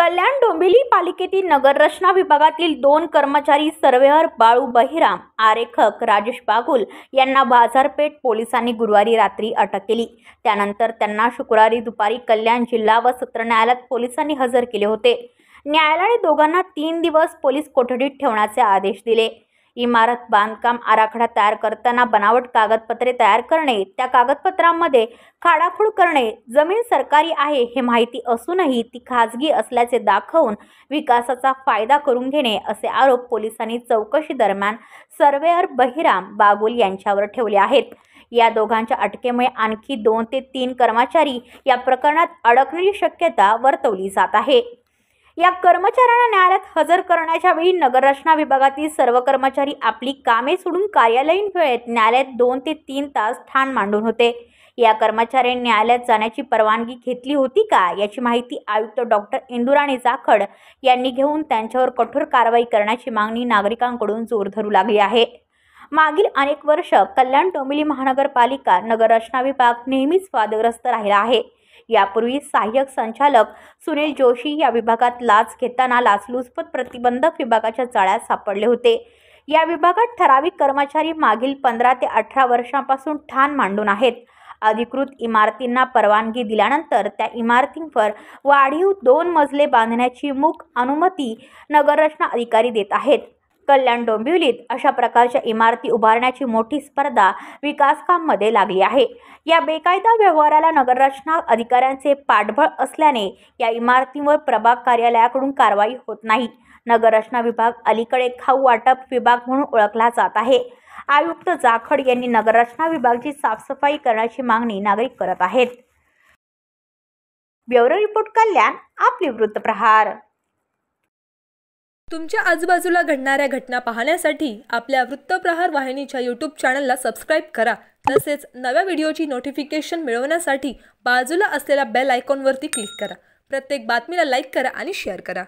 कल्याण डोंबिवली पालिकेतील नगररचना विभागातील 2 कर्मचारी सर्वेअर बाळू बहिराम, आरेखक राजेश बागुल यांना बाजारपेठ पोलिसांनी गुरुवारी रात्री अटक केली। त्यानंतर त्यांना शुक्रवारी दुपारी कल्याण जिल्हा व सत्र न्यायालयात पोलिसांनी हजर केले होते। न्यायालयाने दोघांना 3 दिवस पोलीस कोठडीत ठेवण्याचे आदेश दिले। इमारत बांधकाम आराखडा तयार करताना बनावट कागदपत्रे तयार करणे, त्या कागदपत्रांमध्ये खाडाखोड करणे, जमीन सरकारी आहे हे माहिती असूनही ती खाजगी असल्याचे दाखवून विकासाचा फायदा करून घेणे असे आरोप पोलिसांनी चौकशी दरम्यान सर्वेअर बहिराम बागुल यांच्यावर ठेवले आहेत। या दोघांच्या अटकेमुळे आणखी 2 ते 3 कर्मचारी या प्रकरणात अडकण्याची शक्यता वर्तवली जात आहे। या कर्मचाऱ्यांना न्यायालयात हजर करण्याच्या वेळी नगररचना विभागातील सर्व कर्मचारी आपली कामे सोडून कार्यालयीन वेळेत न्यायालयात 2 ते 3 तास ठाण मांडून होते। या कर्मचाऱ्यांनी न्यायालयात जाण्याची परवानगी घेतली होती का याची माहिती आयुक्त डॉक्टर इंदुराणी जाखड यांनी घेऊन त्यांच्यावर कठोर कारवाई करण्याची मागणी नागरिकांकडून जोर धरू लागली आहे। मागील अनेक वर्ष कल्याण डोंबिवली महानगरपालिका नगररचना विभाग नेहमीच वादग्रस्त राहिला आहे। यापूर्वी सहाय्यक संचालक सुनील जोशी या विभागात लाच घेताना लाचलुचपत प्रतिबंधक विभागाच्या जाळ्यात सापडले होते। या विभागात ठराविक कर्मचारी मागील 15 ते 18 वर्षांपासून ठाण मांडून आहेत। अधिकृत इमारतींना परवानगी दिल्यानंतर त्या इमारतींवर वाढीव 2 मजले बांधण्याची मूक अनुमती नगररचना अधिकारी देत आहेत। कल्याण डोंबिवलीत अशा प्रकारच्या इमारती उभारण्याची मोठी स्पर्धा विकासकांमध्ये लागली आहे। या बेकायदा व्यवहाराला नगररचना अधिकाऱ्यांचे पाठबळ असल्याने या इमारतींवर प्रभाग कार्यालयाकडून कारवाई होत नाही। नगररचना विभाग अलीकडे खाऊ वाटप विभाग म्हणून ओळखला जात आहे। आयुक्त जाखड यांनी नगररचना विभागाची साफसफाई करण्याची मागणी नागरिक करत आहेत। ब्युरो रिपोर्ट कल्याण, आपली वृत्तप्रहार। तुमच्या आजूबाजूला घडणाऱ्या घटना पाहण्यासाठी आपल्या वृत्तप्रहार वाहिनीच्या YouTube चॅनलला सबस्क्राइब करा। तसेच नव्या व्हिडिओची नोटिफिकेशन मिळवण्यासाठी बाजूला असलेल्या बेल आयकॉनवरती क्लिक करा। प्रत्येक बातमीला लाईक करा आणि शेअर करा।